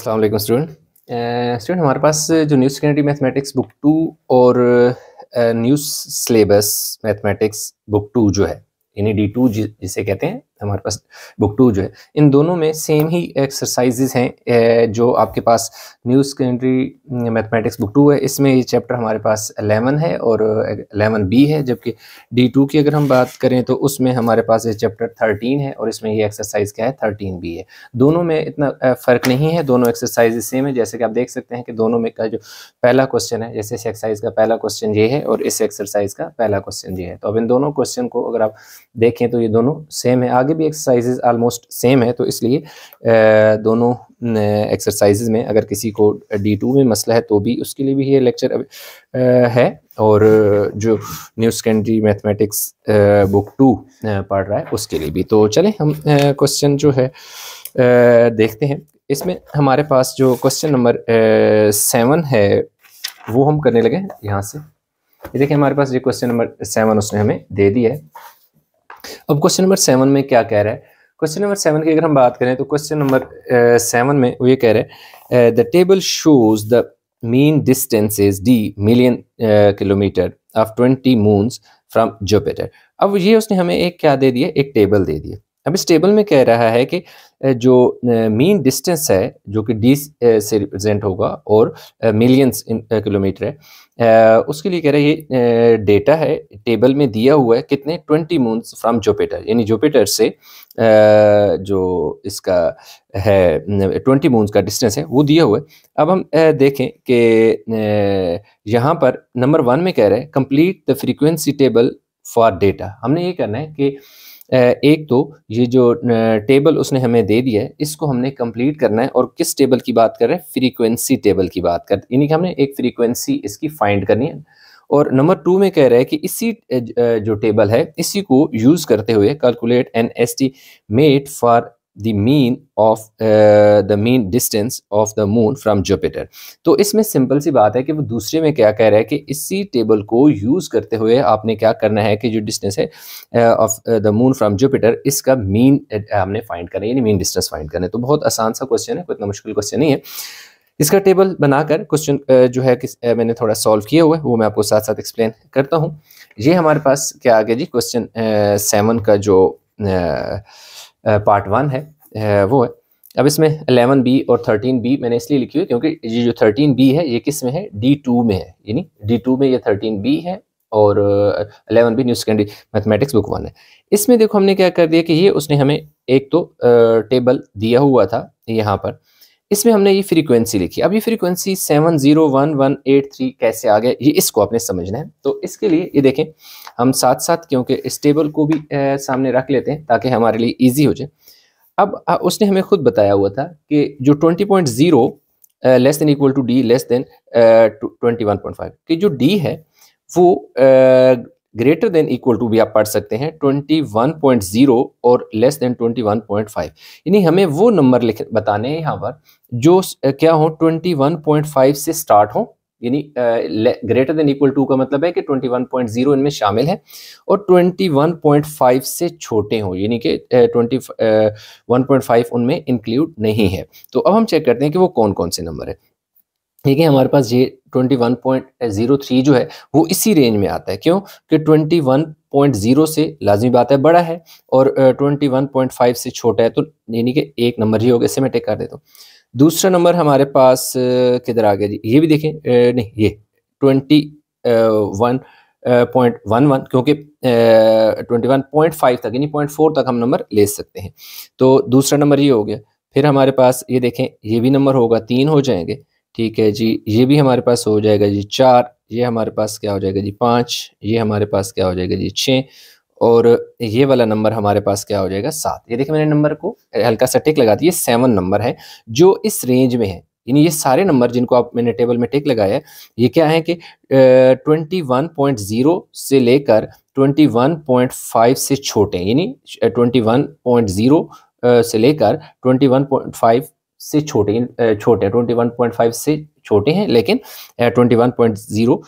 अस्सलाम वालेकुम स्टूडेंट हमारे पास जो न्यू सेकेंडरी मैथमेटिक्स बुक 2 और न्यू सिलेबस मैथमेटिक्स बुक 2 जो है यानी D2 जिसे कहते हैं, हमारे पास बुक 2 जो है, इन दोनों में सेम ही एक्सरसाइजेज हैं। जो आपके पास न्यू सेकेंडरी मैथमेटिक्स बुक 2 है, इसमें ये चैप्टर हमारे पास 11 है और 11B है, जबकि D2 की अगर हम बात करें तो उसमें हमारे पास ये चैप्टर 13 है और इसमें ये एक्सरसाइज क्या है, 13B है। दोनों में इतना फ़र्क नहीं है, दोनों एक्सरसाइज सेम है। जैसे कि आप देख सकते हैं कि दोनों में का जो पहला क्वेश्चन है, जैसे इस एक्सरसाइज का पहला क्वेश्चन ये है और इस एक्सरसाइज का पहला क्वेश्चन ये है। तो अब इन दोनों क्वेश्चन को अगर आप देखें तो ये दोनों सेम है, आगे भी एक्सरसाइजेज ऑलमोस्ट सेम है। तो इसलिए दोनों एक्सरसाइजेज में अगर किसी को D2 में मसला है तो भी उसके लिए भी ये लेक्चर है, और जो न्यू सेकेंडरी मैथमेटिक्स बुक 2 पढ़ रहा है उसके लिए भी। तो चलें हम क्वेश्चन जो है देखते हैं। इसमें हमारे पास जो क्वेश्चन नंबर 7 है वो हम करने लगे यहाँ से। ये देखिए हमारे पास ये क्वेश्चन नंबर 7 उसने हमें दे दिया है। अब क्वेश्चन नंबर 7 में क्या कह रहा है, क्वेश्चन नंबर 7 की अगर हम बात करें तो क्वेश्चन नंबर 7 में वो ये कह रहा है the table shows the mean distance is d million kilometre of 20 moons from Jupiter. अब ये उसने हमें एक क्या दे दिया, एक टेबल दे दिया। अब इस टेबल में कह रहा है कि जो मीन डिस्टेंस है जो कि d से रिप्रेजेंट होगा और मिलियंस किलोमीटर है, उसके लिए कह रहा है ये डेटा है, टेबल में दिया हुआ है कितने 20 मून्स फ्रॉम जुपिटर, यानी जुपिटर से जो इसका है 20 मून्स का डिस्टेंस है वो दिया हुआ है। अब हम देखें कि यहाँ पर नंबर 1 में कह रहा है complete the frequency table for data. हमने ये करना है कि एक तो ये जो टेबल उसने हमें दे दिया है इसको हमने कंप्लीट करना है, और किस टेबल की बात कर रहे हैं, फ्रीक्वेंसी टेबल की बात कर, यानी कि हमने एक फ्रीक्वेंसी इसकी फाइंड करनी है। और नंबर 2 में कह रहा है कि इसी जो टेबल है इसी को यूज़ करते हुए calculate an estimate for the mean of the mean distance of the moon from Jupiter. तो इसमें सिंपल सी बात है कि वो दूसरे में क्या कह रहा है कि इसी टेबल को यूज़ करते हुए आपने क्या करना है कि जो डिस्टेंस है of the moon from Jupiter, इसका मीन हमने फाइंड करना है, यानी मीन डिस्टेंस फाइंड करना है। तो बहुत आसान सा क्वेश्चन है, कोई इतना मुश्किल क्वेश्चन नहीं है। इसका टेबल बनाकर क्वेश्चन जो है मैंने थोड़ा सॉल्व किया हुआ है वो मैं आपको साथ साथ एक्सप्लेन करता हूँ। ये हमारे पास क्या आ गया जी, क्वेश्चन 7 का जो पार्ट 1 है वो है। अब इसमें 11B और 13B मैंने इसलिए लिखी हुई क्योंकि ये जो 13B है ये किस में है, D2 में है, यानी D2 में ये 13B है और 11B new secondary mathematics book 1 है। इसमें देखो हमने क्या कर दिया कि ये उसने हमें एक तो टेबल दिया हुआ था यहाँ पर, इसमें हमने ये फ्रीक्वेंसी लिखी। अब ये फ्रीक्वेंसी 701183 कैसे आ गया, ये इसको आपने समझना है। तो इसके लिए ये देखें हम साथ साथ, क्योंकि इस टेबल को भी सामने रख लेते हैं ताकि हमारे लिए इजी हो जाए। अब उसने हमें खुद बताया हुआ था कि जो 20.0 less than equal to D less than 21.5 कि जो डी है वो ग्रेटर देन इक्वल टू भी आप पढ़ सकते हैं 21.0 और लेस देन 21.5, यानी हमें वो नंबर बताने हैं यहाँ पर जो क्या हो 21.5 से स्टार्ट हो, यानी ग्रेटर देन इक्वल टू का मतलब है कि 21.0 इनमें शामिल है और 21.5 से छोटे हों, यानी कि 21.5 उनमें इंक्लूड नहीं है। तो अब हम चेक करते हैं कि वो कौन कौन से नंबर है। ठीक है, हमारे पास ये 21.03 जो है वो इसी रेंज में आता है, क्यों कि 21.0 से लाजमी बात है बड़ा है और 21.5 से छोटा है, तो यानी कि एक नंबर ही होगा, इससे मैं टिक कर देता हूँ। दूसरा नंबर हमारे पास किधर आ गया जी, ये भी देखें नहीं, ये 21.11 क्योंकि 21.5 तक यानी 0.4 तक हम नंबर ले सकते हैं। तो दूसरा नंबर ये हो गया। फिर हमारे पास ये देखें ये भी नंबर होगा, 3 हो जाएंगे। ठीक है जी, ये भी हमारे पास हो जाएगा जी 4, ये हमारे पास क्या हो जाएगा जी 5, ये हमारे पास क्या हो जाएगा जी 6 और ये वाला नंबर हमारे पास क्या हो जाएगा 7। ये देखिए मैंने नंबर को हल्का सा टिक लगा दिया, 7 नंबर है जो इस रेंज में है, यानी ये सारे नंबर जिनको आप मैंने टेबल में टिक लगाया है ये क्या है कि 21.0 से लेकर 21.5 से छोटे हैं, यानी 21.0 से लेकर 21.5 से छोटे हैं, 21.5 से छोटे हैं लेकिन 21.0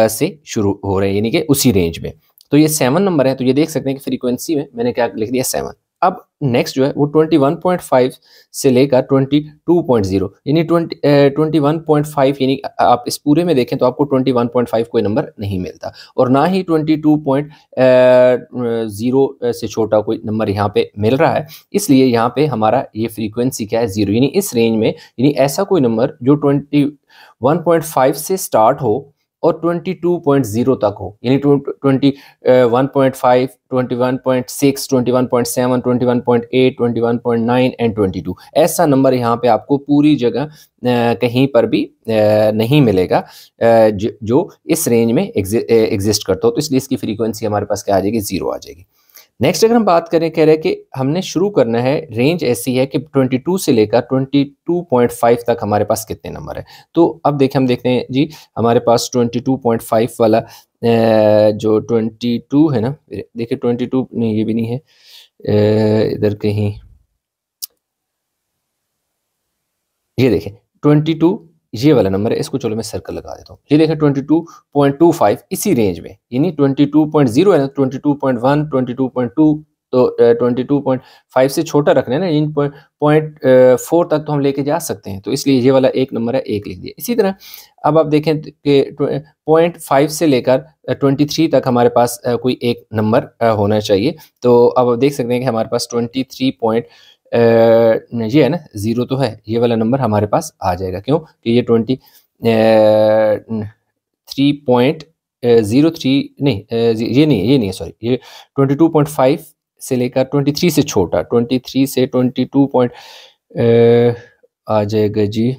से शुरू हो रहे हैं, यानी कि उसी रेंज में। तो ये 7 नंबर है। तो ये देख सकते हैं कि फ्रीक्वेंसी में मैंने क्या लिख दिया 7। अब नेक्स्ट जो है वो 21.5 से लेकर 22.0 यानी 21.5 यानी आप इस पूरे में देखें तो आपको 21.5 कोई नंबर नहीं मिलता और ना ही 22.0 से छोटा कोई नंबर यहाँ पे मिल रहा है। इसलिए यहाँ पे हमारा ये फ्रीक्वेंसी क्या है 0, यानी इस रेंज में यानी ऐसा कोई नंबर जो 21.5 से स्टार्ट हो और 22.0 तक हो, यानी 21.5, 21.6, 21.7, 21.8, 21.9 एंड 22 ऐसा नंबर यहाँ पे आपको पूरी जगह कहीं पर भी नहीं मिलेगा जो इस रेंज में एग्जिस्ट करता हो। तो इसलिए इसकी फ्रीक्वेंसी हमारे पास क्या आ जाएगी, 0 आ जाएगी। नेक्स्ट अगर हम बात करें, कह रहे हैं कि हमने शुरू करना है, रेंज ऐसी है कि 22 से लेकर 22.5 तक हमारे पास कितने नंबर है। तो अब देखें, हम देखते हैं जी हमारे पास 22.5 वाला जो 22 है ना, देखिए 22 नहीं, ये भी नहीं है, इधर कहीं, ये देखें 22 ये वाला नंबर है, इसको चलो मैं सर्कल लगा देता हूँ। ये देखें 22.25 इसी रेंज में, यानी 22.0 है ना, 22.1, 22.2, तो 22.5 से छोटा रखना है ना, इन 0.4 तक तो हम लेके जा सकते हैं, तो इसलिए ये वाला एक नंबर है, एक लिख दिया। इसी तरह अब आप देखें कि 0.5 से लेकर 23 तक हमारे पास कोई एक नंबर होना चाहिए। तो अब आप देख सकते हैं कि हमारे पास 23 ये है ना, 0 तो है, ये वाला नंबर हमारे पास आ जाएगा। क्यों कि ये 23.03 नहीं, ये नहीं है, सॉरी, ये 22.5 से लेकर 23 से छोटा, 23 से 22 आ जाएगा जी,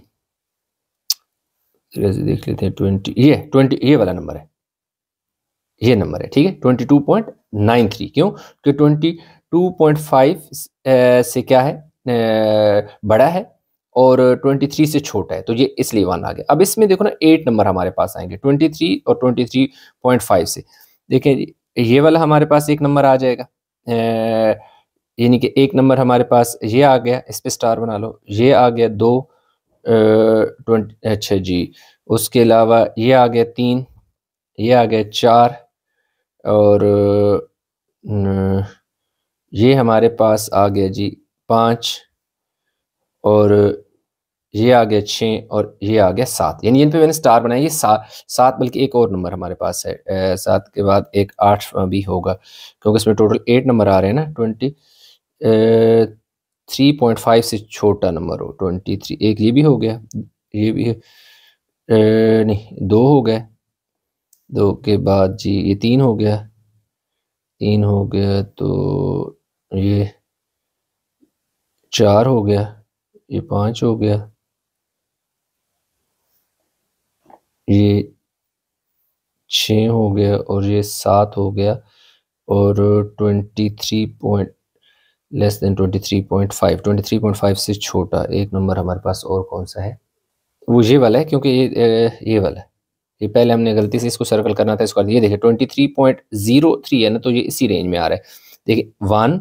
देख लेते हैं 20, ये वाला नंबर है, ये नंबर है, ठीक है, 22.93। क्यों कि 22.5 से क्या है, बड़ा है और 23 से छोटा है, तो ये इसलिए 1 आ गया। अब इसमें देखो ना 8 नंबर हमारे पास आएंगे 23 और 23.5 से। देखें ये वाला हमारे पास एक नंबर आ जाएगा, यानी कि एक नंबर हमारे पास ये आ गया, इस पे स्टार बना लो, ये आ गया 2, 20, अच्छा जी, उसके अलावा ये आ गया 3, ये आ गया 4 और ये हमारे पास आ गया जी 5 और ये आ गया 6 और ये आ गया 7, यानी इन पे मैंने स्टार बनाया। ये 7 बल्कि एक और नंबर हमारे पास है, 7 के बाद एक 8 भी होगा, क्योंकि इसमें टोटल 8 नंबर आ रहे हैं ना। 23.5 से छोटा नंबर हो 23, एक ये भी हो गया, ये भी नहीं, 2 हो गए, 2 के बाद जी ये 3 हो गया, 3 हो गया, तो ये 4 हो गया, ये 5 हो गया, ये 6 हो गया और ये 7 हो गया और 23.5 से छोटा एक नंबर हमारे पास और कौन सा है, वो ये वाला है, क्योंकि ये वाला है, ये पहले हमने गलती से इसको सर्कल करना था, इसको ये देखिए 23.03 है ना, तो ये इसी रेंज में आ रहा है। देखिए 1,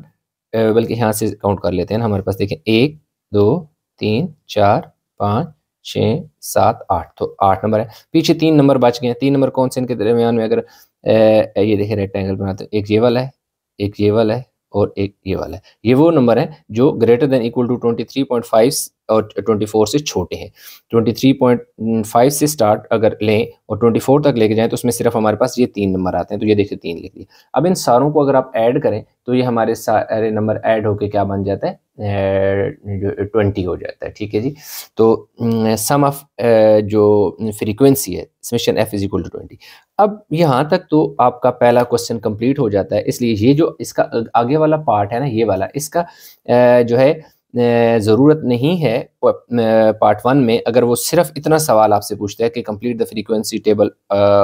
बल्कि यहाँ से काउंट कर लेते हैं ना, हमारे पास देखिए 1, 2, 3, 4, 5, 6, 7, 8, तो 8 नंबर है। पीछे 3 नंबर बच गए हैं, 3 नंबर कौन से इनके दरमियान में, अगर ये देखिए रेक्टेंगल बनाते हैं, एक ये वाला है, एक ये वाला है और एक ये वाला है। ये वो नंबर है जो ग्रेटर देन इक्वल टू 23.5 और 24 से छोटे हैं। 23.5 से स्टार्ट अगर लें और 24 तक लेके जाएं तो उसमें सिर्फ हमारे पास ये 3 नंबर आते हैं, तो ये देखिए 3 लिख दिए। अब इन सारों को अगर आप ऐड करें तो ये हमारे सारे नंबर ऐड होके क्या बन जाता है, 20 हो जाता है, ठीक है जी। तो सम ऑफ जो फ्रीक्वेंसी है summation f is equal to 20। अब यहाँ तक तो आपका पहला क्वेश्चन कंप्लीट हो जाता है, इसलिए ये जो इसका आगे वाला पार्ट है ना, ये वाला, इसका जो है ज़रूरत नहीं है पार्ट 1 में। अगर वो सिर्फ इतना सवाल आपसे पूछता है कि complete the frequency table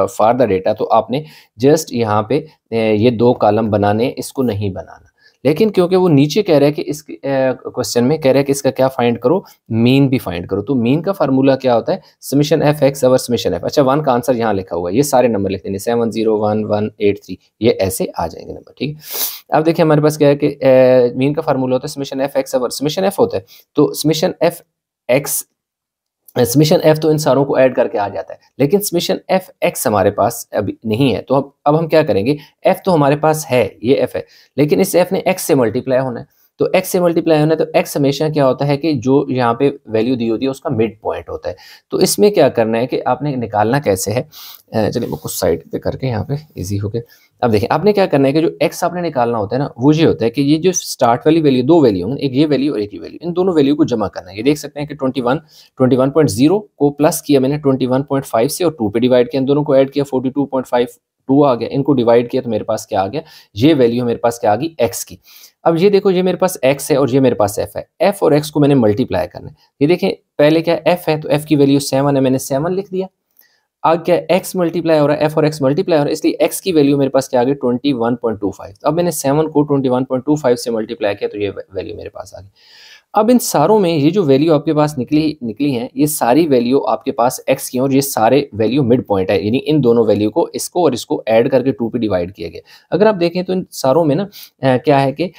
for the data, तो आपने जस्ट यहाँ पे ये 2 कॉलम बनाने, इसको नहीं बनाना। लेकिन क्योंकि वो नीचे कह रहा है कि इस क्वेश्चन में कह रहा है कि इसका क्या फाइंड करो, मीन भी फाइंड करो। तो मीन का फार्मूला क्या होता है, summation F x over summation F. अच्छा 1 का आंसर यहाँ लिखा हुआ है, ये सारे नंबर लिख देंगे 7 0 1 1 8 3, ये ऐसे आ जाएंगे नंबर, ठीक है। अब देखिए हमारे पास क्या है कि मीन का फार्मूला होता है summation F x over summation F होता है, तो summation F x, summation F तो इन सारों को ऐड करके आ जाता है, लेकिन समेशन एफ एक्स हमारे पास अभी नहीं है। तो अब हम क्या करेंगे, एफ तो हमारे पास है, ये एफ है, लेकिन इस एफ ने एक्स से मल्टीप्लाई होना है। तो x से मल्टीप्लाई होना है, तो x हमेशा क्या होता है कि जो यहाँ पे वैल्यू दी होती है उसका मिड पॉइंट होता है। तो इसमें क्या करना है कि आपने निकालना कैसे है, चलिए वो कुछ साइड पे करके यहाँ पे इजी हो गया। अब देखिए आपने क्या करना है कि जो x आपने निकालना होता है ना, वो ये होता है कि ये जो स्टार्ट वाली वैल्यू, दो वैल्यू होंगी, एक ये वैल्यू और एक ये वैल्यू, इन दोनों वैल्यू को जमा करना है। ये देख सकते हैं कि 21.0 को प्लस किया मैंने 21.5 से और 2 पे डिवाइड किया, इन दोनों को ऐड किया 42.52 आ गया, इनको डिवाइड किया तो मेरे पास क्या आ गया, ये वैल्यू मेरे पास क्या आ गई x की। अब ये देखो, ये मेरे पास x है और ये मेरे पास f है, f और x को मैंने मल्टीप्लाई करना है। ये देखें पहले क्या f है, तो f की वैल्यू 7 है, मैंने 7 लिख दिया। आगे क्या x मल्टीप्लाई हो रहा है, f और x मल्टीप्लाई हो रहा है, इसलिए x की वैल्यू मेरे पास क्या आ गई 21.25। अब मैंने 7 को 21.25 से मल्टीप्लाई किया तो ये वैल्यू मेरे पास आ गई। अब इन सारों में ये जो वैल्यू आपके पास निकली हैं, ये सारी वैल्यू आपके पास x की, और ये सारे वैल्यू मिड पॉइंट है, यानी इन दोनों वैल्यू को, इसको और इसको ऐड करके 2 पे डिवाइड किया गया। अगर आप देखें तो इन सारों में ना क्या है कि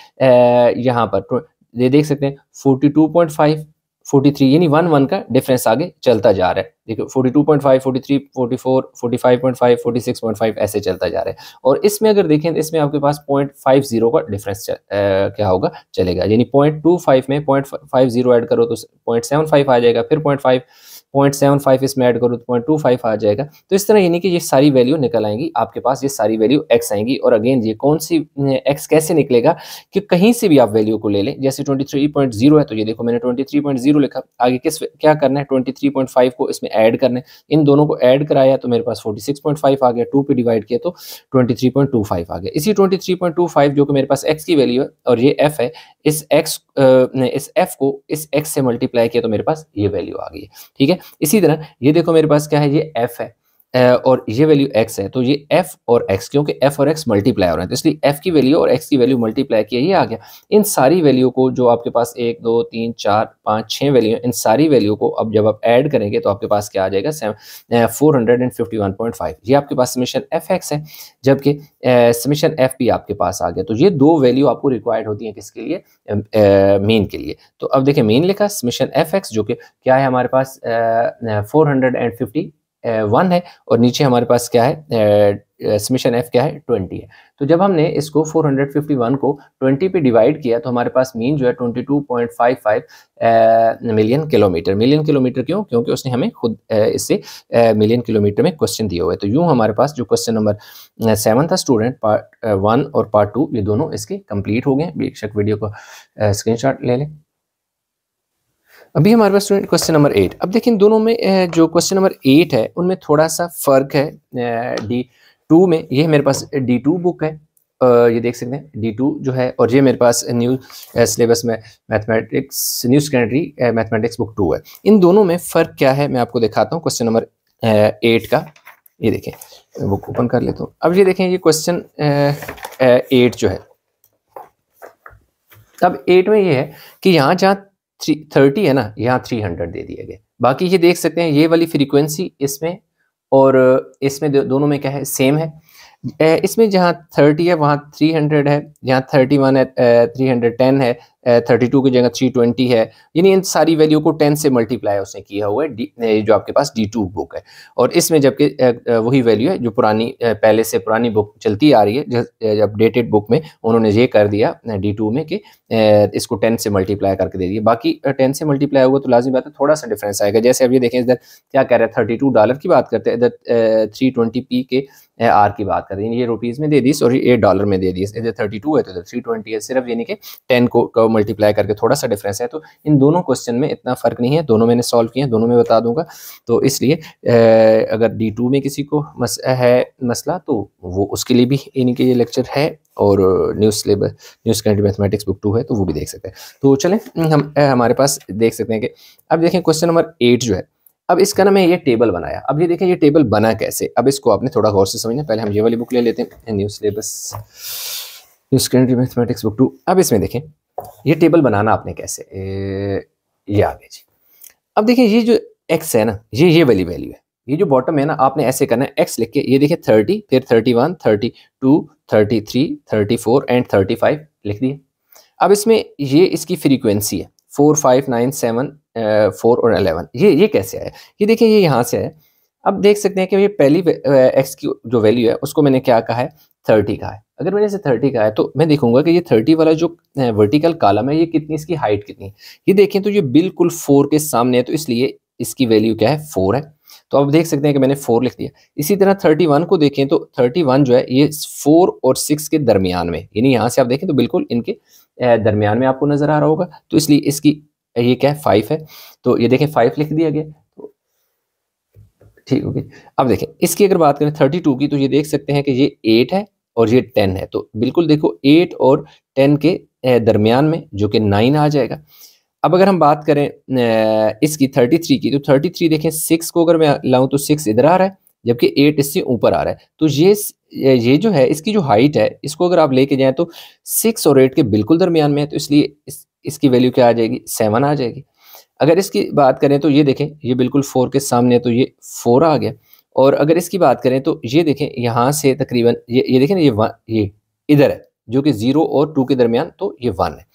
यहाँ पर ये देख सकते हैं 42.5, 43, यानी 1 का डिफरेंस आगे चलता जा रहा है। देखो 42.5, 43, 44, 45.5, 46.5 ऐसे चलता जा रहा है। और इसमें अगर देखें तो इसमें आपके पास 0.50 का डिफरेंस क्या होगा, चलेगा, यानी 0.25 में 0.50 ऐड करो तो 0.75 आ जाएगा, फिर 0.75 इसमें ऐड करो तो 0.25 आ जाएगा। तो इस तरह यानी कि ये सारी वैल्यू निकल आएंगी आपके पास, ये सारी वैल्यू x आएंगी। और अगेन ये कौन सी x कैसे निकलेगा कि कहीं से भी आप वैल्यू को ले लें, जैसे 23.0 है तो ये देखो मैंने 23.0 लिखा, आगे क्या करना है 23.5 को इसमें ऐड करना है, इन दोनों को ऐड कराया तो मेरे पास 46.5 आ गया, 2 पे डिवाइड किया तो 23.25 आ गया। इसी 23.25 जो कि मेरे पास x की वैल्यू है और ये f है, इस f को इस x से मल्टीप्लाई किया तो मेरे पास ये वैल्यू आ गई है। ठीक है, इसी तरह ये देखो मेरे पास क्या है, ये f है और ये वैल्यू x है, तो ये f और x, क्योंकि f और x मल्टीप्लाई हो रहे हैं तो इसलिए f की वैल्यू और x की वैल्यू मल्टीप्लाई किया, ये आ गया। इन सारी वैल्यू को जो आपके पास 1 2 3 4 5 6 वैल्यू, इन सारी वैल्यू को अब जब आप ऐड करेंगे तो आपके पास क्या आ जाएगा 451.5। ये आपके पास समेशन fx है, जबकि समेशन f भी आपके पास आ गया। तो ये दो वैल्यू आपको रिक्वायर्ड होती हैं किसके लिए, मीन के लिए। तो अब देखिए मीन लिखा समेशन fx जो कि क्या है हमारे पास 451 है, और नीचे हमारे पास क्या है समेशन f क्या है 20 है। तो जब हमने इसको 451 को 20 पे डिवाइड किया तो हमारे पास मीन जो है 22.55 मिलियन किलोमीटर। मिलियन किलोमीटर क्यों, क्योंकि उसने हमें खुद इससे मिलियन किलोमीटर में क्वेश्चन दिए हुए। तो यूं हमारे पास जो क्वेश्चन नंबर 7 था स्टूडेंट, पार्ट 1 और पार्ट 2 ये दोनों इसके कंप्लीट हो गए। बेशक वीडियो को स्क्रीनशॉट ले लें। अभी हमारे पास स्टूडेंट क्वेश्चन नंबर 8। अब देखिए दोनों में जो क्वेश्चन नंबर 8 है उनमें थोड़ा सा फर्क है। D2 में, ये मेरे पास D2 बुक है, ये देख सकते हैं D2 जो है, और ये मेरे पास न्यू सिलेबस में mathematics new secondary mathematics book 2 है। इन दोनों में फ़र्क क्या है मैं आपको दिखाता हूँ। क्वेश्चन नंबर 8 का ये देखें, बुक ओपन कर लेता हूँ। अब ये देखें ये क्वेश्चन 8 जो है, अब 8 में ये है कि यहाँ जहाँ 30 है ना, यहाँ 300 दे दिए गए। बाकी ये देख सकते हैं ये वाली फ्रीक्वेंसी इसमें और इसमें दोनों में क्या है, सेम है। इसमें जहाँ 30 है वहाँ 300 है, जहाँ 31 है 310 है, 32 की जगह 320 है, यानी इन सारी वैल्यू को 10 से मल्टीप्लाई उसने किया हुआ है जो आपके पास D2 बुक है। और इसमें जबकि वही वैल्यू है जो पुरानी पहले से पुरानी बुक चलती आ रही है, जब डेटेड बुक में उन्होंने ये कर दिया D2 में कि इसको 10 से मल्टीप्लाई करके दे दिया। बाकी 10 से मल्टीप्लाई हुआ तो लाजिमी बात है थोड़ा सा डिफरेंस आएगा। जैसे अब ये देखें इधर क्या कह रहे हैं, $32 की बात करते हैं, इधर 320p के आर की बात करें, ये रुपीज़ में दे दी और ये $8 में दे दी। इधर 32 है तो इधर 320 है, सिर्फ यानी कि 10 को मल्टीप्लाई करके थोड़ा सा डिफरेंस है। तो इन दोनों क्वेश्चन में इतना फ़र्क नहीं है, दोनों मैंने सॉल्व किए हैं, दोनों में बता दूंगा। तो इसलिए अगर D2 में किसी को मसला तो वो उसके लिए भी यानी कि ये लेक्चर है, और न्यू सेकेंडरी मैथमेटिक्स बुक 2 है तो वो भी देख सकते हैं। तो चलें हम हमारे पास देख सकते हैं कि अब देखें क्वेश्चन नंबर 8 जो है, अब इसका ना मैं ये टेबल बनाया। अब ये देखें ये टेबल बना कैसे, अब इसको आपने थोड़ा गौर से समझना। पहले हम ये वाली बुक ले लेते हैं, न्यू सेकेंडरी मैथमेटिक्स बुक 2। अब इसमें देखें ये टेबल बनाना आपने कैसे, ये आगे जी। अब देखिए ये जो x है ना, ये वाली वैल्यू है, ये जो बॉटम है ना, आपने ऐसे करना है x लिख के, ये देखिए 30, फिर 31, 32, 33, 34 एंड 35 लिख दिए। अब इसमें ये इसकी फ्रीक्वेंसी है 4, 5, 9, 7, 4 और 11। ये कैसे आया, ये देखिए ये यहाँ से है। अब देख सकते हैं कि ये पहली x की जो वैल्यू है उसको मैंने क्या कहा है 30 कहा है। अगर मैंने इसे 30 कहा है तो मैं देखूंगा कि ये 30 वाला जो वर्टिकल कॉलम है ये कितनी, इसकी हाइट कितनी है। ये देखें तो ये बिल्कुल 4 के सामने है, तो इसलिए इसकी वैल्यू क्या है, 4 है। तो आप देख सकते हैं कि मैंने 4 लिख दिया। इसी तरह 31 को देखें तो 31 जो है ये 4 और 6 के दरमियान में, यानी यहाँ से आप देखें तो बिल्कुल इनके दरमियान में आपको नजर आ रहा होगा, तो इसलिए इसकी ये क्या है, 5 है। तो ये देखें 5 लिख दिया गया, तो ठीक हो गई। अब देखें इसकी अगर बात करें 32 की, तो ये देख सकते हैं कि ये 8 है और ये 10 है, तो बिल्कुल देखो 8 और 10 के दरमियान में, जो कि 9 आ जाएगा। अब अगर हम बात करें इसकी 33 की, तो 33 देखें 6 को अगर मैं लाऊं तो 6 इधर आ रहा है, जबकि 8 इससे ऊपर आ रहा है। तो ये जो है इसकी जो हाइट है, इसको अगर आप लेके जाएं तो 6 और 8 के बिल्कुल दरमियान में है, तो इसलिए इसकी वैल्यू क्या आ जाएगी, 7 आ जाएगी। अगर इसकी बात करें तो ये देखें ये बिल्कुल 4 के सामने है, तो ये 4 आ गया। और अगर इसकी बात करें तो ये देखें यहाँ से तकरीबन ये देखें ना, ये इधर है, जो कि 0 और 2 के दरमियान, तो ये 1 है।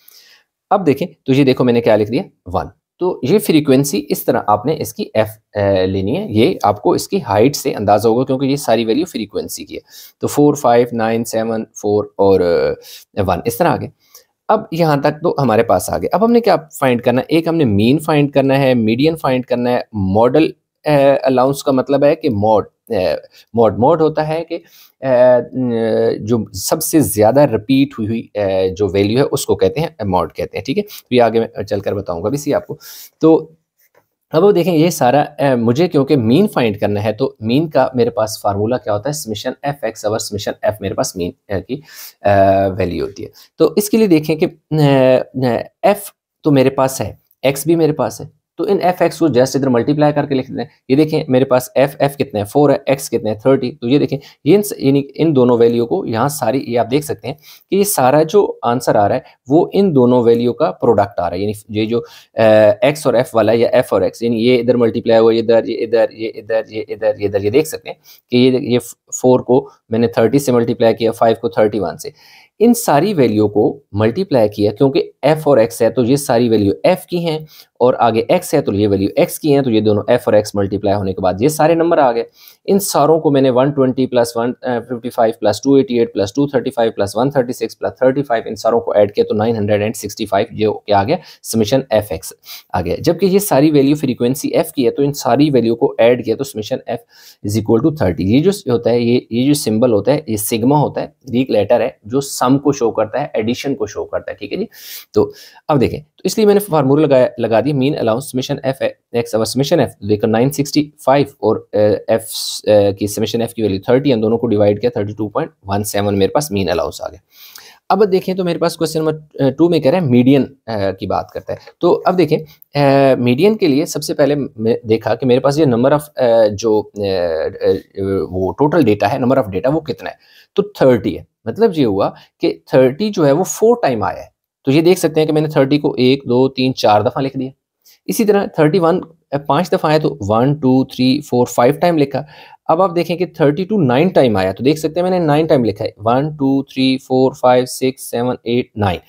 अब देखें तो ये देखो मैंने क्या लिख दिया, 1। तो ये फ्रीक्वेंसी इस तरह आपने इसकी एफ लेनी है, ये आपको इसकी हाइट से अंदाजा होगा, क्योंकि ये सारी वैल्यू फ्रीक्वेंसी की है। तो 4, 5, 9, 7, 4 और 1 इस तरह आ गए। अब यहाँ तक तो हमारे पास आ गए। अब हमने क्या फाइंड करना है, एक हमने मीन फाइंड करना है, मीडियन फाइंड करना है, मॉडल अलाउंस का मतलब है कि मॉड होता है कि जो सबसे ज़्यादा रिपीट हुई जो वैल्यू है उसको कहते हैं मॉड कहते हैं, ठीक है। तो ये आगे मैं चलकर बताऊंगा भी सी आपको। तो अब वो देखें ये सारा मुझे क्योंकि मीन फाइंड करना है, तो मीन का मेरे पास फार्मूला क्या होता है, summation F x over summation F मेरे पास मीन की वैल्यू होती है। तो इसके लिए देखें कि एफ तो मेरे पास है, एक्स भी मेरे पास है, तो इन एफ एक्स को जस्ट इधर मल्टीप्लाई करके लिख देते हैं। ये देखें मेरे पास एफ कितने हैं, 4 है, एक्स कितने हैं, 30। तो ये देखें ये इन दोनों वैल्यू को यहाँ सारी, ये आप देख सकते हैं कि ये सारा जो आंसर आ रहा है वो इन दोनों वैल्यू का प्रोडक्ट आ रहा है, यानी ये जो एक्स और एफ वाला है या एफ और एक्स, यानी ये इधर मल्टीप्लाई हुआ, ये इधर, ये इधर, ये इधर, ये इधर, ये इधर, ये देख सकते हैं कि ये 4 को मैंने 30 से मल्टीप्लाई किया, 5 को 31 से, इन सारी वैल्यू को मल्टीप्लाई किया, क्योंकि एफ और एक्स है तो ये सारी वैल्यू एफ की हैं, और आगे एक्स है तो ये वैल्यू एक्स की हैं, तो ये दोनों एफ और एक्स मल्टीप्लाई होने के बाद ये सारे नंबर आ गए। इन सारों को मैंने 120 plus 155 plus 288 plus 235 plus 136 plus 35 इन सारों को ऐड किया, तो 965 जो क्या आ गया, समेशन एफ एक्स आ गया। जबकि ये सारी वैल्यू फ्रीक्वेंसी एफ की है, तो इन सारी वैल्यू को ऐड किया तो summation F is equal to 30। ये जो होता है, ये जो सिंबल होता है, ये सिग्मा होता है, ग्रीक लेटर है जो सम को शो करता है, एडिशन को शो करता है, ठीक है जी। तो अब देखें, तो इसलिए मैंने फार्मूला लगा दिया, mean allowance summation F x over summation F, देखो 965 और एफ की समेशन एफ की वैल्यू 30, इन दोनों को डिवाइड किया 32.17 मेरे पास मीन अलाउंस आ गया। अब देखें तो मेरे पास क्वेश्चन नंबर 2 में कह रहा है मीडियन की बात करता है। तो अब देखें मीडियन के लिए सबसे पहले मैं देखा कि मेरे पास ये नंबर ऑफ जो वो टोटल डेटा है, नंबर ऑफ डेटा वो कितना है, तो 30 है। मतलब ये हुआ कि 30 जो है वो 4 टाइम आया है। तो ये देख सकते हैं कि मैंने 30 को 1, 2, 3, 4 दफ़ा लिख दिया। इसी तरह 31 5 दफ़ा आया, तो 1, 2, 3, 4, 5 टाइम लिखा। अब आप देखें कि 32 9 टाइम आया, तो देख सकते हैं मैंने 9 टाइम लिखा है, 1, 2, 3, 4, 5, 6, 7, 8, 9।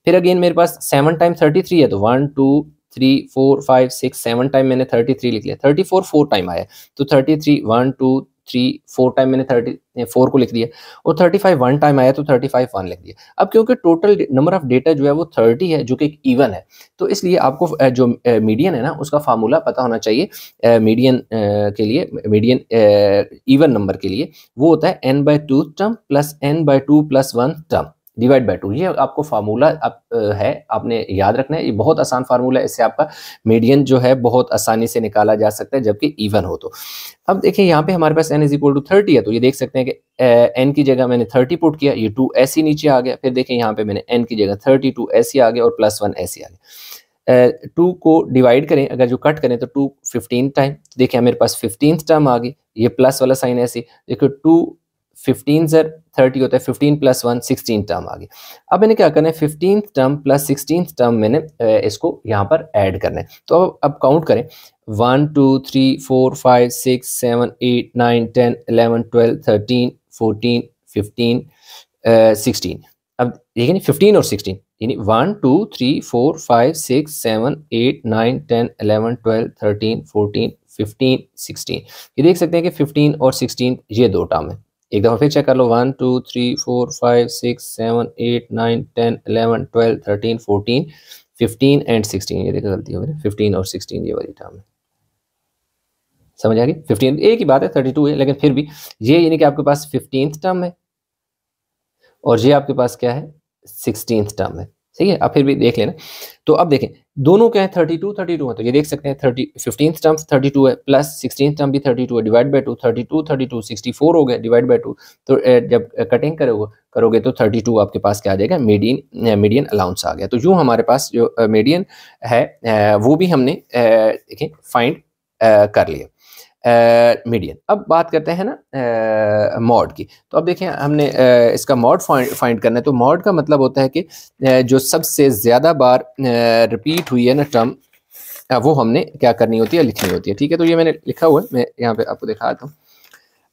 फिर अगेन मेरे पास 7 टाइम 33 है, तो 1, 2, 3, 4, 5, 6, 7 टाइम मैंने 33 लिख लिया। 34 4 टाइम आया, तो 33 1, 2, 3, 4 टाइम मैंने 34 को लिख दिया, और 35 1 टाइम आया, तो 35 1 लिख दिया। अब क्योंकि टोटल नंबर ऑफ डेटा जो है वो 30 है, जो कि एक इवन है, तो इसलिए आपको जो मीडियन है ना उसका फार्मूला पता होना चाहिए। मीडियन के लिए, मीडियन इवन नंबर के लिए वो होता है n/2 term plus n/2 plus 1 term divide by 2। ये आपको फार्मूला है, आपने याद रखना है। ये बहुत आसान फार्मूला है, इससे आपका मीडियन जो है बहुत आसानी से निकाला जा सकता है जबकि इवन हो तो। अब देखिए यहाँ पे हमारे पास n इज इक्वल टू 30 है, तो ये देख सकते हैं कि n की जगह मैंने 30 पुट किया, ये 2 ऐसे ही नीचे आ गया। फिर देखें यहाँ पे मैंने n की जगह 32 ऐसे आ गया और प्लस 1 ऐसे आ गया। 2 को डिवाइड करें, अगर जो कट करें तो 2 15 टाइम, देखिए मेरे पास 15th टर्म आ गई, ये प्लस वाला साइन ऐसे, देखो 2 15 से 30 होता है, 15 प्लस 1 16 टर्म आ गई। अब मैंने क्या करना है, 15th term plus 16th term मैंने इसको यहाँ पर ऐड करना है। तो अब काउंट करें, 1 2 3 4 5 6 7 8 9 10 11 12 13 14 15 16। अब देखिए 15 और 16, यानी 1 2 3 4 5 6 7 8 9 10 11 12 13 14 15 16। ये देख सकते हैं कि 15 और 16 ये दो टर्म है, एक दफ़ा फिर चेक कर लो, 1 2 3 4 5 6 7 8 9 10 11 12 13 14 15 एंड 16। ये देखो गलती हो गई, 15 और 16 ये वाली टर्म है, समझ आ गई। 15 एक ही बात है, 32 है, लेकिन फिर भी ये यानी कि आपके पास 15th टर्म है और ये आपके पास क्या है, 16th टर्म है, सही है। अब फिर भी देख लेना। तो अब देखें दोनों क्या है, 32 32 है, तो ये देख सकते हैं 15th टर्म 32 है प्लस 16th टर्म भी 32 है, डिवाइड बाय 2, 32 32 64 हो गया, डिवाइड बाय 2। तो जब कटिंग करोगे तो 32 आपके पास क्या आ जाएगा, मीडियन अलाउंस आ गया। तो यूँ हमारे पास जो मीडियन है वो भी हमने देखें फाइंड कर लिया मीडियन। अब बात करते हैं ना मॉड की। तो अब देखें हमने इसका मॉड फाइंड करना है। तो मॉड का मतलब होता है कि जो सबसे ज़्यादा बार रिपीट हुई है ना टर्म, वो हमने क्या करनी होती है, लिखनी होती है, ठीक है। तो ये मैंने लिखा हुआ है, मैं यहाँ पे आपको दिखाता हूँ।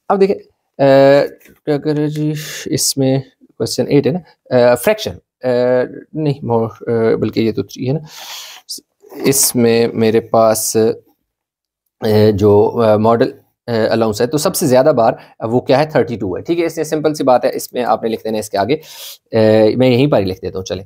अब देखें क्या करें जी, इसमें क्वेश्चन 8 है ना, फ्रैक्शन नहीं बल्कि ये तो 3 है ना, इसमें मेरे पास जो मॉडल अलाउंस है, तो सबसे ज़्यादा बार वो क्या है, 32 है, ठीक है। इसमें सिंपल सी बात है, इसमें आपने लिख देना है इसके आगे, मैं यहीं पर ही लिख देता हूँ, चले।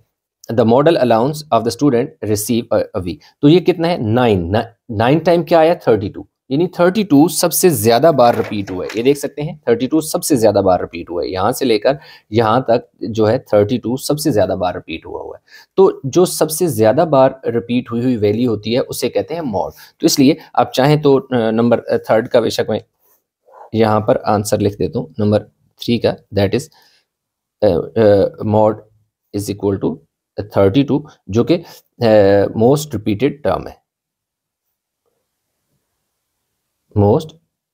The modal allowance of the student receive a week, तो ये कितना है, 9 टाइम क्या आया, 32, यानी 32 सबसे ज़्यादा बार रिपीट हुआ है। ये देख सकते हैं 32 सबसे ज़्यादा बार रिपीट हुआ है, यहाँ से लेकर यहाँ तक जो है 32 सबसे ज़्यादा बार रिपीट हुआ है। तो जो सबसे ज़्यादा बार रिपीट हुई हुई वैल्यू होती है उसे कहते हैं मॉड। तो इसलिए आप चाहें तो नंबर 3 का बेशक मैं यहाँ पर आंसर लिख देता हूँ, नंबर 3 का, that is mode is equal to 32, जो कि मोस्ट रिपीटेड टर्म है, मोस्ट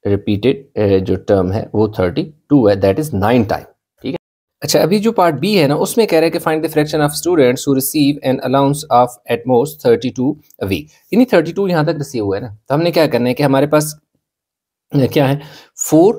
रिपीटेड जो टर्म है वो 32 है, दैट इज 9 टाइम, ठीक है। अच्छा, अभी जो पार्ट बी है ना, उसमें कह रहा है कि find the fraction of students who receive an allowance of at most 32 a week, यानी 32 यहाँ तक रिसीव हुआ है ना। तो हमने क्या करना है कि हमारे पास क्या है, 4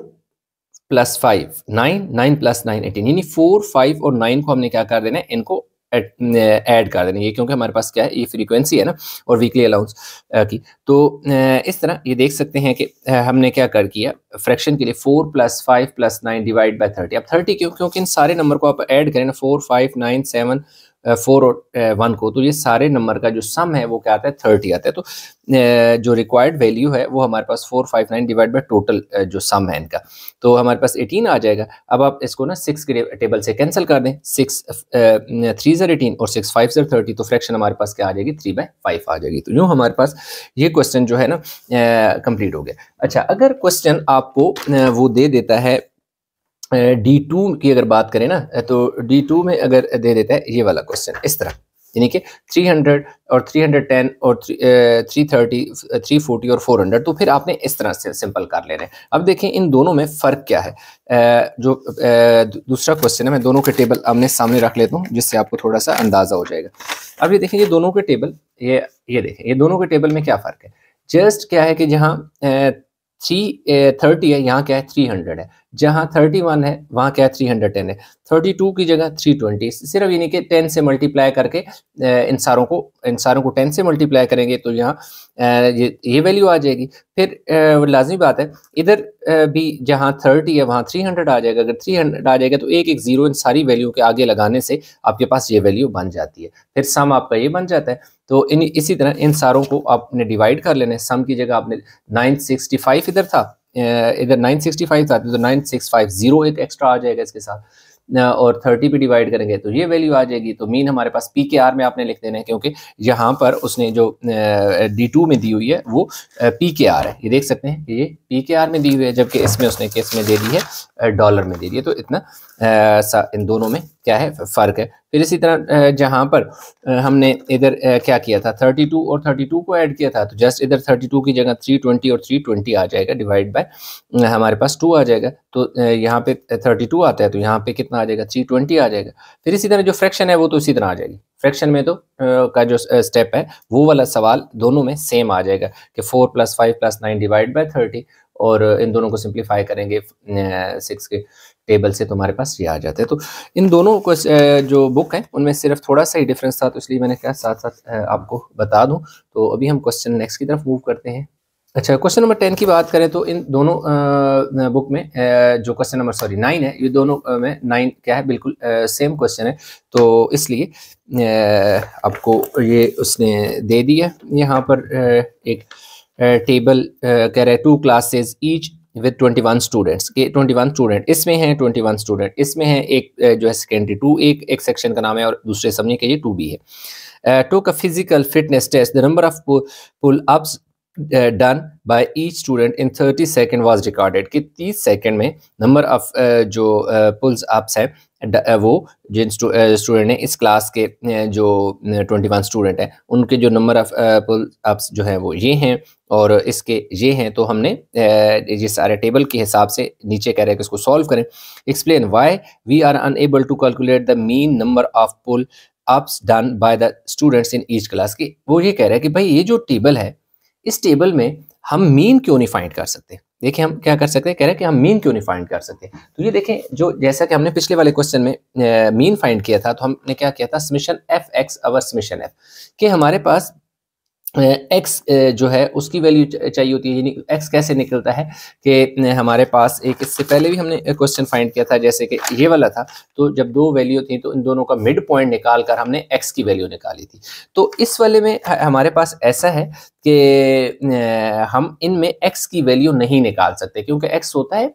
प्लस 5 9, 9 प्लस 9 18, यानी 4 5 और 9 को हमने क्या कर देना है, इनको ऐड कर देना है, क्योंकि हमारे पास क्या है, ये फ्रीक्वेंसी है ना और वीकली अलाउंस की। तो इस तरह ये देख सकते हैं कि हमने क्या कर किया, फ्रैक्शन के लिए 4 प्लस 5 प्लस 9 डिवाइड बाय 30। अब 30 क्यों, क्योंकि इन सारे नंबर को आप ऐड करें ना, 4 5 9 7 4 और 1 को, तो ये सारे नंबर का जो सम है वो क्या आता है, 30 आता है। तो जो रिक्वायर्ड वैल्यू है वो हमारे पास 459 डिवाइड बाय टोटल जो सम है इनका, तो हमारे पास 18 आ जाएगा। अब आप इसको ना 6 के टेबल से कैंसिल कर दें, 6 3 ज़र 18 और 6 5 ज़र 30, तो फ्रैक्शन हमारे पास क्या आ जाएगी, 3/5 आ जाएगी। तो यूँ हमारे पास ये क्वेश्चन जो है ना कंप्लीट हो गया। अच्छा, अगर क्वेश्चन आपको वो दे देता है D2 की अगर बात करें ना, तो D2 में अगर दे देता है ये वाला क्वेश्चन इस तरह, यानी कि 300 और 310 और 330 340 और 400, तो फिर आपने इस तरह से सिंपल कर लेना है। अब देखें इन दोनों में फ़र्क क्या है। जो दूसरा क्वेश्चन है, मैं दोनों के टेबल आमने सामने रख लेता हूँ जिससे आपको थोड़ा सा अंदाज़ा हो जाएगा। अब ये देखें, ये दोनों के टेबल, ये देखें, ये दोनों के टेबल में क्या फ़र्क है। जस्ट क्या है कि जहाँ 330 है, यहाँ क्या है, 300 है। जहाँ 31 है वहाँ क्या है, 310 है। 32 की जगह 320, सिर्फ यानी कि 10 से मल्टीप्लाई करके इन सारों को 10 से मल्टीप्लाई करेंगे तो यहाँ ये वैल्यू आ जाएगी। फिर लाजमी बात है, इधर भी जहाँ 30 है वहाँ 300 आ जाएगा। अगर 300 आ जाएगा तो एक एक जीरो इन सारी वैल्यू के आगे लगाने से आपके पास ये वैल्यू बन जाती है, फिर सम आपका ये बन जाता है। तो इसी तरह इन सारों को आपने डिवाइड कर लेना है। सम की जगह आपने 965 इधर था, इधर 965 था, तो 9650 एक एक्स्ट्रा आ जाएगा इसके साथ, और 30 पे डिवाइड करेंगे तो ये वैल्यू आ जाएगी। तो मीन हमारे पास PKR में आपने लिख देना है, क्योंकि यहाँ पर उसने जो D2 में दी हुई है वो PKR है। ये देख सकते हैं कि ये PKR में दी हुई है, जबकि इसमें उसने केस में दे दी है डॉलर में दे दी है। तो इतना इन दोनों में क्या है, फ़र्क है। फिर इसी तरह जहाँ पर हमने इधर क्या किया था, 32 और 32 को ऐड किया था, तो जस्ट इधर 32 की जगह 320 और 320 आ जाएगा, डिवाइड बाय हमारे पास 2 आ जाएगा। तो यहाँ पे 32 आता है, तो यहाँ पे कितना आ जाएगा, 320 आ जाएगा। फिर इसी तरह जो फ्रैक्शन है वो तो इसी तरह आ जाएगी। फ्रैक्शन में तो का जो स्टेप है वो वाला सवाल दोनों में सेम आ जाएगा कि 4 + 5 + 9 डिवाइड बाय 30, और इन दोनों को सिंप्लीफाई करेंगे 6 के टेबल से, तो हमारे पास ये आ जाता है। तो इन दोनों को जो बुक है उनमें सिर्फ थोड़ा सा ही डिफरेंस था, तो इसलिए मैंने क्या साथ साथ आपको बता दूं। तो अभी हम क्वेश्चन नेक्स्ट की तरफ मूव करते हैं। अच्छा, क्वेश्चन नंबर 10 की बात करें तो इन दोनों बुक में जो क्वेश्चन नंबर 9 है, ये दोनों में 9 क्या है, बिल्कुल सेम क्वेश्चन है, तो इसलिए आपको ये उसने दे दिया यहाँ पर एक टेबल कह रहे हैं 2 क्लासेस ईच विद 21 स्टूडेंट्स के 21 स्टूडेंट इसमें हैं, 21 स्टूडेंट इसमें हैं, एक जो है सेकेंडरी 2 एक सेक्शन का नाम है और दूसरे समझिए कि ये 2B है। took a physical fitness test, the number of pull-ups done by each student in 30 second was recorded कि 30 सेकेंड में नंबर ऑफ जो पुल्स अप्स है वो जिन स्टूडेंट ने इस क्लास के जो 21 स्टूडेंट हैं उनके जो नंबर ऑफ पुल अप्स जो है वो ये हैं और इसके ये हैं, तो हमने ये सारे टेबल के हिसाब से नीचे कह रहे हैं कि इसको सॉल्व करें। Explain why we are unable to calculate the mean number of pull ups done by the students in each class की। वो ये कह रहे हैं कि भाई ये जो टेबल है, इस टेबल में हम मीन क्यों नहीं फाइंड कर सकते। देखिए हम क्या कर सकते हैं, कह रहे हैं कि हम मीन क्यों नहीं फाइंड कर सकते। तो ये देखें, जो जैसा कि हमने पिछले वाले क्वेश्चन में मीन फाइंड किया था, तो हमने क्या किया था, समेशन एफ एक्स अवर समेशन एफ, कि हमारे पास एक्स जो है उसकी वैल्यू चाहिए होती है। यानी एक्स कैसे निकलता है कि हमारे पास एक, इससे पहले भी हमने क्वेश्चन फाइंड किया था जैसे कि ये वाला था, तो जब दो वैल्यू थी तो इन दोनों का मिड पॉइंट निकाल कर हमने एक्स की वैल्यू निकाली थी। तो इस वाले में हमारे पास ऐसा है कि हम इनमें एक्स की वैल्यू नहीं निकाल सकते, क्योंकि एक्स होता है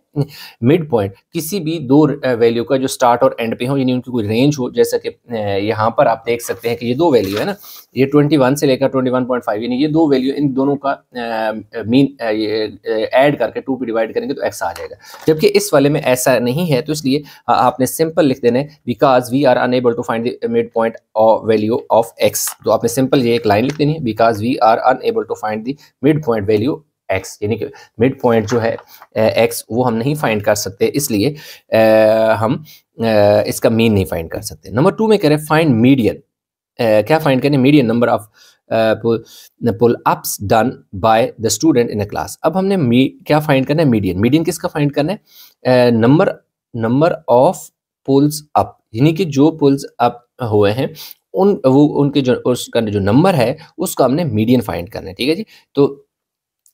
मिड पॉइंट किसी भी दो वैल्यू का जो स्टार्ट और एंड पे हो, यानी उनकी कोई रेंज हो। जैसा कि यहाँ पर आप देख सकते हैं कि ये दो वैल्यू है ना, ये 21 से लेकर 21.5, यानी ये दो वैल्यू, इन दोनों का मीन ऐड करके 2 पे डिवाइड करेंगे तो एक्स आ जाएगा। जबकि इस वाले में ऐसा नहीं है, तो इसलिए आपने सिंपल लिख देना है because we are unable to find the mid point और वैल्यू ऑफ एक्स। तो आपने सिंपल ये एक लाइन लिख देनी है, because we are unable to find the mid point value X, यानी कि मिड पॉइंट जो है एक्स वो हम नहीं फाइंड कर सकते, इसलिए हम इसका मीन नहीं फाइंड कर सकते। नंबर 2 में कह रहे हैं फाइंड मीडियन। क्या फाइंड करने, median number of pull ups done by the student in a class. अब हमने क्या फाइंड करना है, मीडियन। मीडियन किसका फाइंड करना है, नंबर ऑफ पुल्स अप, यानी कि जो पुल्स अप हुए हैं उनके जो उसका जो नंबर है उसका हमने मीडियन फाइंड करना है। ठीक है जी। तो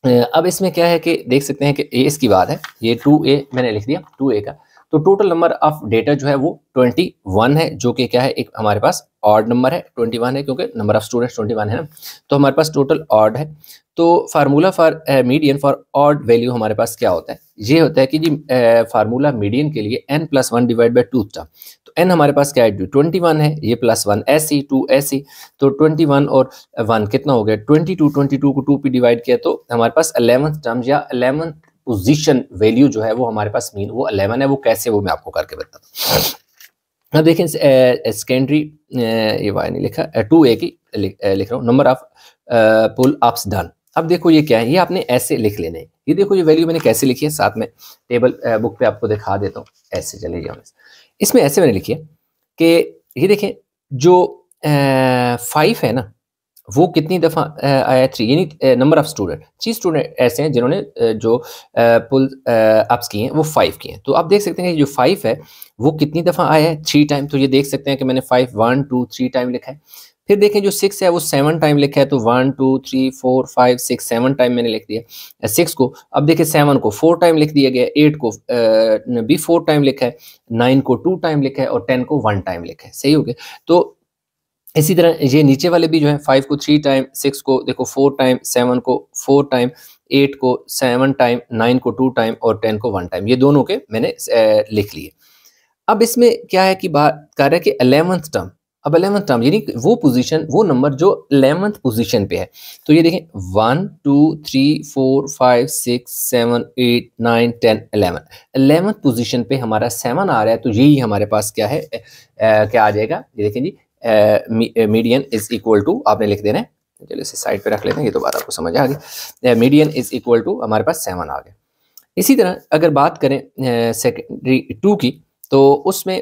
अब इसमें क्या है कि देख सकते हैं कि ये इसकी बात है, ये 2A मैंने लिख दिया 2A का। तो टोटल नंबर ऑफ डेटा जो है वो 21 है, जो कि क्या है, एक हमारे पास ऑड नंबर है, 21 है क्योंकि नंबर ऑफ स्टूडेंट्स 21 है ना, तो हमारे पास टोटल ऑड है। तो formula for median for odd value हमारे पास क्या होता है, ये होता है कि जी फार्मूला मीडियन के लिए n+1 डिवाइड बाई 2 था। तो n हमारे पास क्या है, 21 है, ये +1 ऐसी 2 ऐसी, तो 21 और 1 कितना हो गया 22। 22 को 2 पे डिवाइड किया तो हमारे पास 11th टर्म या 11th पोजीशन वैल्यू जो है वो हमारे पास मीन वो 11 है। वो कैसे, वो मैं आपको करके बताता हूँ। अब देखें सेकेंडरी, ये वाई नहीं लिखा, 2A की लिख रहा हूँ, number of pull ups done. अब देखो ये क्या है, ये आपने ऐसे लिख लेने हैं। ये देखो ये वैल्यू मैंने कैसे लिखी है, साथ में टेबल बुक पे आपको दिखा देता हूँ। ऐसे चले जाओ, इसमें ऐसे मैंने लिखी है कि ये देखें जो 5 है ना वो कितनी दफ़ा आया 3, यानी नंबर ऑफ स्टूडेंट 3 स्टूडेंट ऐसे हैं जिन्होंने जो पुल अप्स किए हैं वो 5 किए हैं। तो आप देख सकते हैं कि जो 5 है वो कितनी दफ़ा आया है 3 टाइम। तो ये देख सकते हैं कि मैंने 5 1 2 3 टाइम लिखा है। फिर देखें जो 6 है वो 7 टाइम लिखा है, तो 1 2 3 4 5 6 7 टाइम मैंने लिख दिया 6 को। अब देखें 7 को 4 टाइम लिख दिया गया, 8 को भी 4 टाइम लिखा है, 9 को 2 टाइम लिखा है और 10 को 1 टाइम लिखा है। सही हो गया। तो इसी तरह ये नीचे वाले भी जो है 5 को 3 टाइम, 6 को देखो 4 टाइम, 7 को 4 टाइम, 8 को 7 टाइम, 9 को 2 टाइम और 10 को 1 टाइम, ये दोनों के मैंने लिख लिए। अब इसमें क्या है कि बात कर रहे हैं कि 11th टर्म। अब 11th टर्म यानी वो पोजीशन, वो नंबर जो 11th पोजीशन पे है। तो ये देखें 1 2 3 4 5 6 7 8 9 10 11th पोजीशन पे हमारा 7 आ रहा है। तो यही हमारे पास क्या है, क्या आ जाएगा, ये देखें जी मीडियन इज इक्वल टू, आपने लिख देना है, चलिए इसे साइड पे रख लेते हैं, ये तो बात आपको समझ आ गई। मीडियन इज इक्वल टू हमारे पास 7 आ गया। इसी तरह अगर बात करें सेकेंडरी 2 की, तो उसमें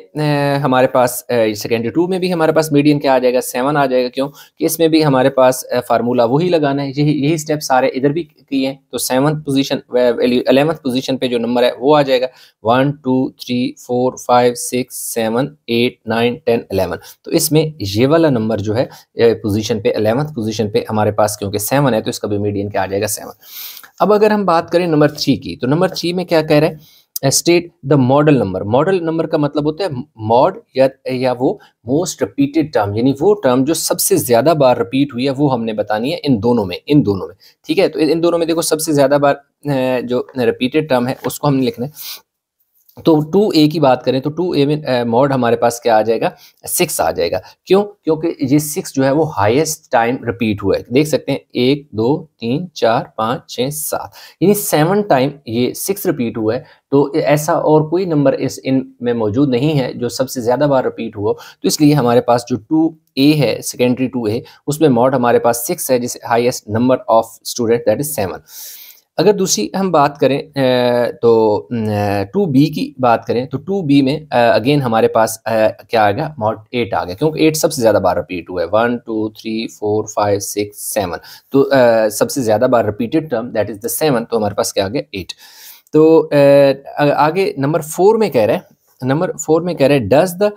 हमारे पास सेकेंडरी 2 में भी हमारे पास मीडियन क्या आ जाएगा 7 आ जाएगा। क्यों कि इसमें भी हमारे पास फार्मूला वही लगाना है, यही स्टेप सारे इधर भी किए हैं। तो 7th position value 11th position पे जो नंबर है वो आ जाएगा 1 2 3 4 5 6 7 8 9 10 11। तो इसमें ये वाला नंबर जो है पोजीशन पे 11th पोजीशन पे हमारे पास क्योंकि 7 है तो इसका भी मीडियन क्या आ जाएगा 7। अब अगर हम बात करें नंबर 3 की, तो नंबर 3 में क्या कह रहा है, state the model number. Model number का मतलब होता है मॉड या वो मोस्ट रिपीटेड टर्म, यानी वो टर्म जो सबसे ज्यादा बार रिपीट हुई है वो हमने बतानी है इन दोनों में, ठीक है। तो इन दोनों में देखो सबसे ज्यादा बार जो रिपीटेड टर्म है उसको हमने लिखना है। तो 2a की बात करें तो 2a में मॉड हमारे पास क्या आ जाएगा, 6 आ जाएगा। क्यों? क्योंकि ये 6 जो है वो हाईएस्ट टाइम रिपीट हुआ है। देख सकते हैं 1 2 3 4 5 6 7, यानी 7 टाइम ये 6 रिपीट हुआ है। तो ऐसा और कोई नंबर इस इन में मौजूद नहीं है जो सबसे ज्यादा बार रिपीट हुआ। तो इसलिए हमारे पास जो 2a है, सेकेंडरी 2a, उसमें मॉड हमारे पास 6 है, जिसे highest number of student that is 7। अगर दूसरी हम बात करें तो 2b की बात करें तो 2b में अगेन हमारे पास क्या आ गया, मॉड 8 आ गया, क्योंकि 8 सबसे ज़्यादा बार रिपीट हुआ है। 1 2 3 4 5 6 7, तो सबसे ज़्यादा बार repeated term that is the 7, तो हमारे पास क्या आ गया, 8। तो आगे नंबर 4 में कह रहा है, डज द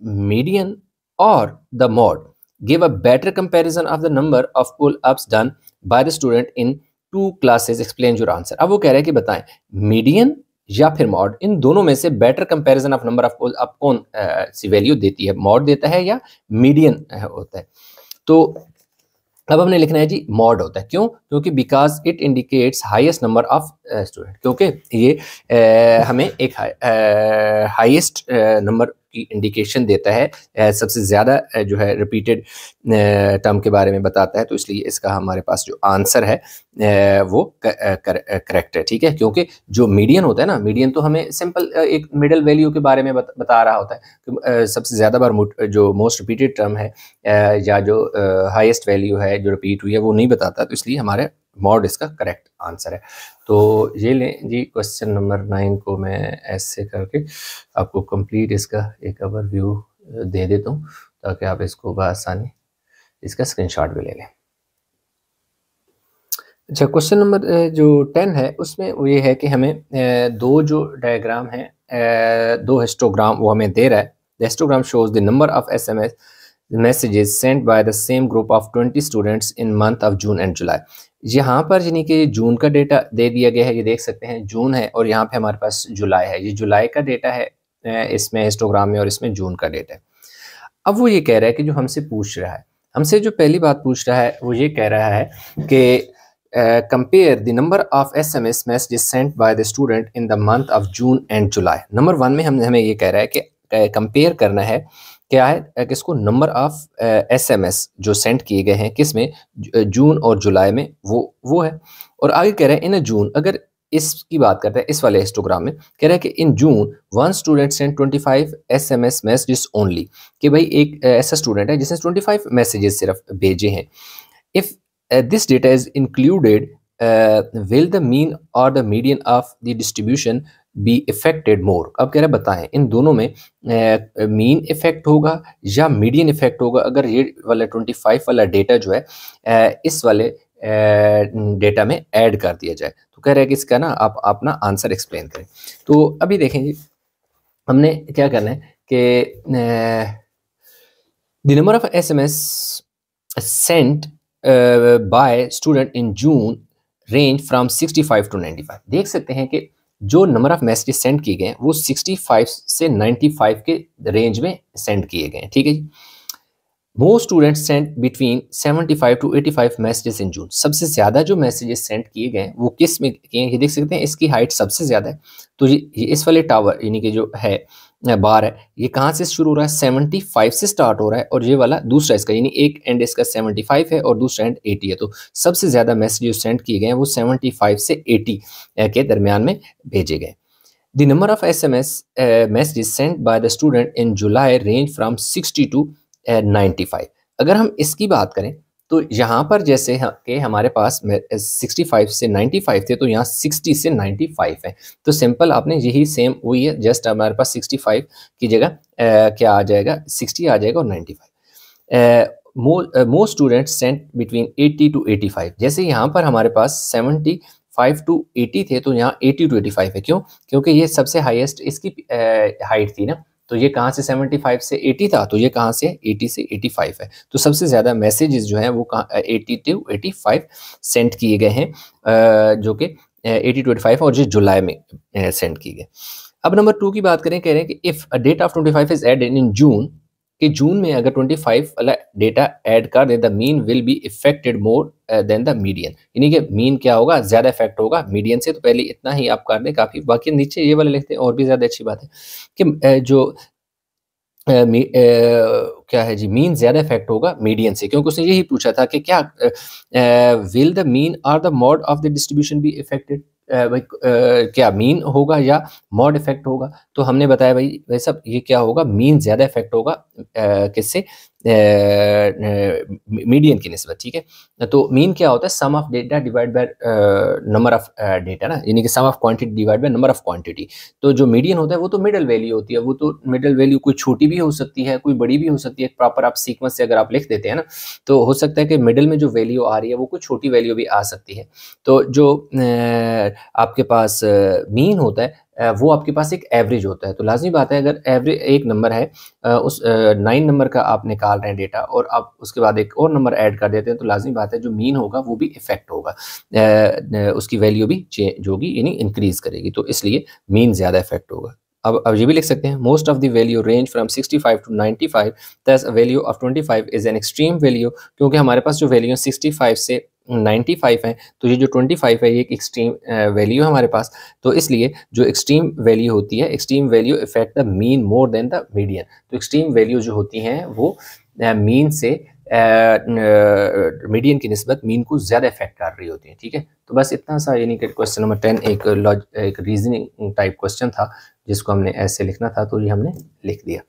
मीडियन और the mode give a better comparison of the number of pull ups done by the student in 2 classes, explain your answer. अब वो कह रहा है कि बताएं मीडियन या फिर मॉड, इन दोनों में से better comparison of number of pull up कौन सी वैल्यू देती है, मॉड देता है या मीडियन होता है। तो अब हमने लिखना है जी मॉड होता है। क्यों? क्योंकि because it indicates highest number of student, क्योंकि ये हमें एक हाईएस्ट नंबर की इंडिकेशन देता है, सबसे ज़्यादा जो है रिपीटेड टर्म के बारे में बताता है। तो इसलिए इसका हमारे पास जो आंसर है वो करेक्ट है, ठीक है। क्योंकि जो मीडियन होता है ना, मीडियन तो हमें सिंपल एक मिडल वैल्यू के बारे में बता रहा होता है कि सबसे ज़्यादा बार जो मोस्ट रिपीटेड टर्म है या जो हाईएस्ट वैल्यू है जो रिपीट हुई है वो नहीं बताता। तो इसलिए हमारे मॉड इसका करेक्ट आंसर है। तो ये लें जी, क्वेश्चन नंबर 9 को मैं ऐसे करके आपको कंप्लीट इसका एक ओवरव्यू दे देता हूँ, ताकि आप इसको बआसानी इसका स्क्रीनशॉट भी ले लें। अच्छा, क्वेश्चन नंबर जो 10 है उसमें वो ये है कि हमें दो जो डायग्राम है, दो हिस्टोग्राम वो हमें दे रहा है। The histogram shows the number of SMS messages sent by the same group of 20 students in month of June and July। यहाँ पर यानी कि जून का डेटा दे दिया गया है, ये देख सकते हैं जून है, और यहाँ पे हमारे पास जुलाई है। ये जुलाई का डेटा है इसमें हिस्टोग्राम में, और इसमें जून का डेटा है। अब वो ये कह रहा है कि जो हमसे पूछ रहा है, हमसे जो पहली बात पूछ रहा है वो ये कह रहा है कि compare the number of SMS messages sent by the student in the month of June and July। Number 1 में हमें ये कह रहा है कि कंपेयर करना है, क्या है, किसको, नंबर ऑफ SMS जो सेंड किए गए हैं किस में, जून और जुलाई में, वो है। और आगे कह रहा है इन जून, अगर इसकी बात करते हैं इस वाले हिस्टोग्राम में, कह रहा है कि इन जून 1 student send 25 SMS messages only, कि भाई एक ऐसा स्टूडेंट है जिसने 25 मैसेजेस सिर्फ भेजे हैं। If this data is included, will the mean or the median of the distribution be affected more। अब कह रहा है बताएं इन दोनों में मीन इफेक्ट होगा या मीडियन इफेक्ट होगा अगर ये वाला 25 वाला डेटा जो है इस वाले डेटा में ऐड कर दिया जाए। तो कह रहा है कि इसका ना आप अपना आंसर एक्सप्लेन करें। तो अभी देखें जी, हमने क्या करना है कि the number of SMS sent by student in June range from 65 to 95। देख सकते हैं कि जो नंबर ऑफ मैसेजेस सेंड किए गए वो 65 से 95 के रेंज में सेंड किए गए हैं, ठीक है जी। Most students send between 75 to 85 messages in June. सबसे ज़्यादा जो मैसेजेस सेंड किए गए वो किस में किए हैं, ये देख सकते हैं इसकी हाइट सबसे ज़्यादा है। तो ये इस वाले टावर यानी कि जो है बार है, ये कहाँ से शुरू हो रहा है, 75 से स्टार्ट हो रहा है, और ये वाला दूसरा इसका, यानी एक एंड इसका 75 है और दूसरा एंड 80 है। तो सबसे ज़्यादा मैसेज सेंड किए गए हैं वो 75 से 80 के दरमियान में भेजे गए। The number of SMS messages send by the student in July range from 60 to 95। अगर हम इसकी बात करें तो यहाँ पर जैसे कि हमारे पास 65 से 95 थे, तो यहाँ 60 से 95 है। तो सिंपल आपने यही सेम वही है, जस्ट हमारे पास 65 की जगह क्या आ जाएगा, 60 आ जाएगा और 95। Most students sent between 80 to 85। जैसे यहाँ पर हमारे पास 75 टू 80 थे, तो यहाँ 80 टू 85 है। क्यों? क्योंकि ये सबसे हाईएस्ट इसकी हाइट थी ना, तो ये कहाँ से 75 से 80 था, तो ये कहाँ से 80 से 85 है। तो सबसे ज़्यादा मैसेजेस जो हैं वो 80 to 85 सेंड किए गए हैं, जो कि 80 to 85 और जो जुलाई में सेंड किए गए। अब नंबर 2 की बात करें, कह रहे हैं कि if a data of 25 is added in June, कि जून में अगर 25 वाला डेटा ऐड कर दे, the mean will be affected more than the median, यानी कि मीन क्या होगा, ज़्यादा इफेक्ट होगा मीडियन से। तो पहले इतना ही आप कर दें काफ़ी, बाकी नीचे ये वाले लिखते हैं और भी ज़्यादा अच्छी बात है कि जो क्या है जी, मीन ज़्यादा इफेक्ट होगा मीडियन से, क्योंकि उसने यही पूछा था कि क्या विल द मीन और the mode of the distribution be affected, भाई क्या मीन होगा या मॉड इफेक्ट होगा। तो हमने बताया भाई भाई साहब ये क्या होगा, मीन ज़्यादा इफेक्ट होगा किससे, मीडियन की निस्बत, ठीक है। तो मीन क्या होता है, sum of data divide by number of data ना, यानी कि sum of quantity divide by number of quantity. तो जो मीडियन होता है वो तो मिडल वैल्यू होती है, वो तो मिडल वैल्यू कोई छोटी भी हो सकती है, कोई बड़ी भी हो सकती है। प्रॉपर आप सीक्वेंस से अगर आप लिख देते हैं ना, तो हो सकता है कि मिडल में जो वैल्यू आ रही है वो कुछ छोटी वैल्यू भी आ सकती है। तो जो आपके पास मीन होता है वो आपके पास एक एवरेज होता है। तो लाजमी बात है, अगर एवरेज एक नंबर है, उस 9 नंबर का आप निकाल रहे हैं डेटा, और आप उसके बाद एक और नंबर ऐड कर देते हैं, तो लाजमी बात है जो मीन होगा वो भी इफेक्ट होगा, उसकी वैल्यू भी चेंज होगी, यानी इंक्रीज करेगी। तो इसलिए मीन ज़्यादा इफेक्ट होगा। अब ये भी लिख सकते हैं, most of the value range from 65 to 95, दस value of 25 is an extreme value, क्योंकि हमारे पास जो वैल्यू 65 से 95 है, तो ये जो 25 है ये एक एक्सट्रीम वैल्यू है हमारे पास। तो इसलिए जो एक्सट्रीम वैल्यू होती है, extreme value effect the mean more than the median. तो एक्सट्रीम वैल्यू जो होती हैं वो मीन से मीडियन की निस्बत मीन को ज़्यादा इफेक्ट कर रही होती हैं, ठीक है। तो बस इतना सा, यानी कि क्वेश्चन नंबर 10 एक रीजनिंग टाइप क्वेश्चन था जिसको हमने ऐसे लिखना था, तो ये हमने लिख दिया।